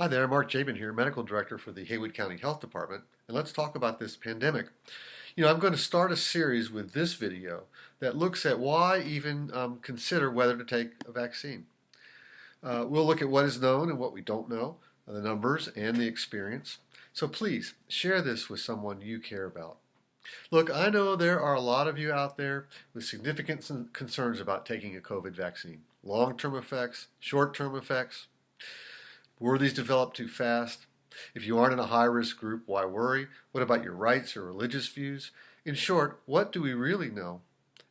Hi there, Mark Jabin here, Medical Director for the Haywood County Health Department, and let's talk about this pandemic. I'm going to start a series with this video that looks at why even consider whether to take a vaccine. We'll look at what is known and what we don't know, the numbers and the experience. So please share this with someone you care about. Look, I know there are a lot of you out there with significant concerns about taking a COVID vaccine. Long-term effects, short-term effects. Were these developed too fast? If you aren't in a high-risk group, why worry? What about your rights or religious views? In short, what do we really know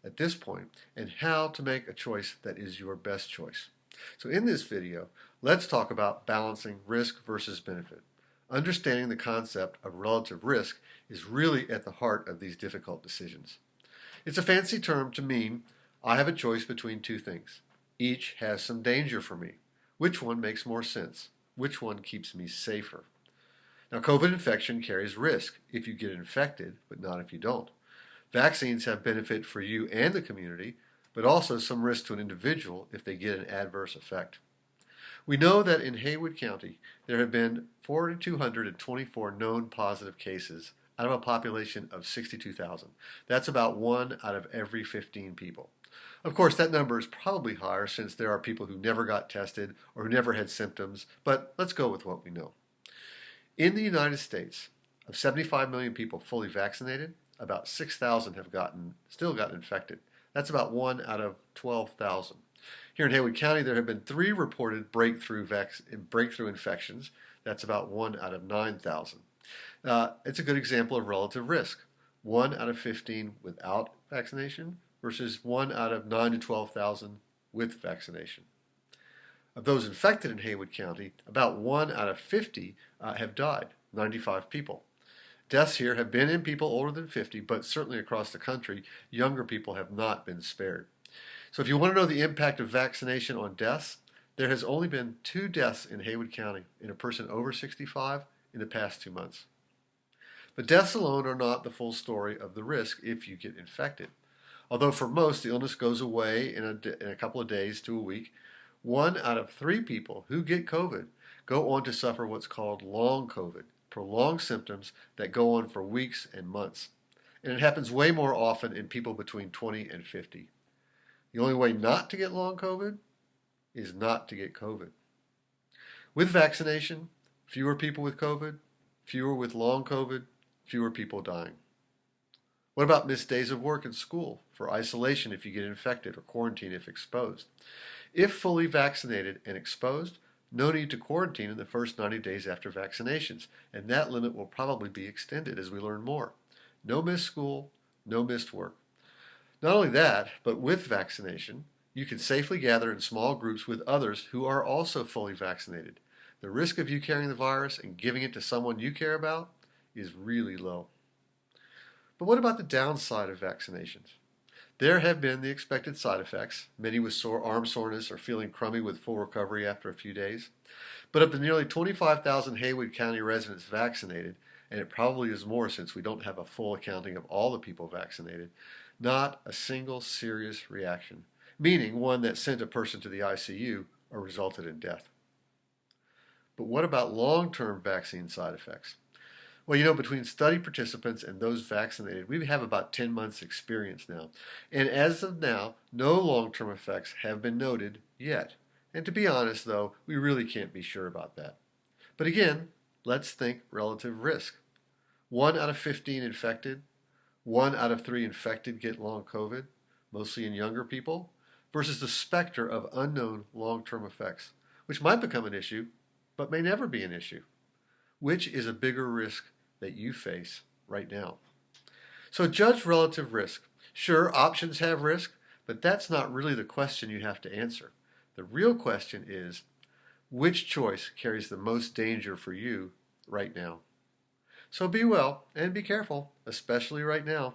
at this point, and how to make a choice that is your best choice? So in this video, let's talk about balancing risk versus benefit. Understanding the concept of relative risk is really at the heart of these difficult decisions. It's a fancy term to mean I have a choice between two things. Each has some danger for me. Which one makes more sense? Which one keeps me safer? Now, COVID infection carries risk if you get infected, but not if you don't. Vaccines have benefit for you and the community, but also some risk to an individual if they get an adverse effect. We know that in Haywood County, there have been 4,224 known positive cases out of a population of 62,000. That's about 1 out of every 15 people. Of course, that number is probably higher since there are people who never got tested or who never had symptoms, but let's go with what we know. In the United States, of 75 million people fully vaccinated, about 6,000 have still gotten infected. That's about 1 out of 12,000. Here in Haywood County, there have been 3 reported breakthrough infections. That's about 1 out of 9,000. It's a good example of relative risk. 1 out of 15 without vaccination versus 1 out of 9 to 12,000 with vaccination. Of those infected in Haywood County, about 1 out of 50 have died, 95 people. Deaths here have been in people older than 50, but certainly across the country, younger people have not been spared. So if you want to know the impact of vaccination on deaths, there has only been 2 deaths in Haywood County in a person over 65 in the past 2 months. But deaths alone are not the full story of the risk if you get infected. Although for most, the illness goes away in a couple of days to a week, 1 out of 3 people who get COVID go on to suffer what's called long COVID, prolonged symptoms that go on for weeks and months. And it happens way more often in people between 20 and 50. The only way not to get long COVID is not to get COVID. With vaccination, fewer people with COVID, fewer with long COVID, fewer people dying. What about missed days of work and school, for isolation if you get infected or quarantine if exposed? If fully vaccinated and exposed, no need to quarantine in the first 90 days after vaccinations, and that limit will probably be extended as we learn more. No missed school, no missed work. Not only that, but with vaccination, you can safely gather in small groups with others who are also fully vaccinated. The risk of you carrying the virus and giving it to someone you care about is really low. But what about the downside of vaccinations? There have been the expected side effects, many with arm soreness or feeling crummy with full recovery after a few days. But of the nearly 25,000 Haywood County residents vaccinated, and it probably is more since we don't have a full accounting of all the people vaccinated, not a single serious reaction, meaning one that sent a person to the ICU or resulted in death. But what about long-term vaccine side effects? Well, between study participants and those vaccinated, we have about 10 months experience now. And as of now, no long-term effects have been noted yet. And to be honest, though, we really can't be sure about that. But again, let's think relative risk. 1 out of 15 infected, 1 out of 3 infected get long COVID, mostly in younger people, versus the specter of unknown long-term effects, which might become an issue, but may never be an issue. Which is a bigger risk that you face right now? So judge relative risk. Sure, options have risk, but that's not really the question you have to answer. The real question is, which choice carries the most danger for you right now? So be well and be careful, especially right now.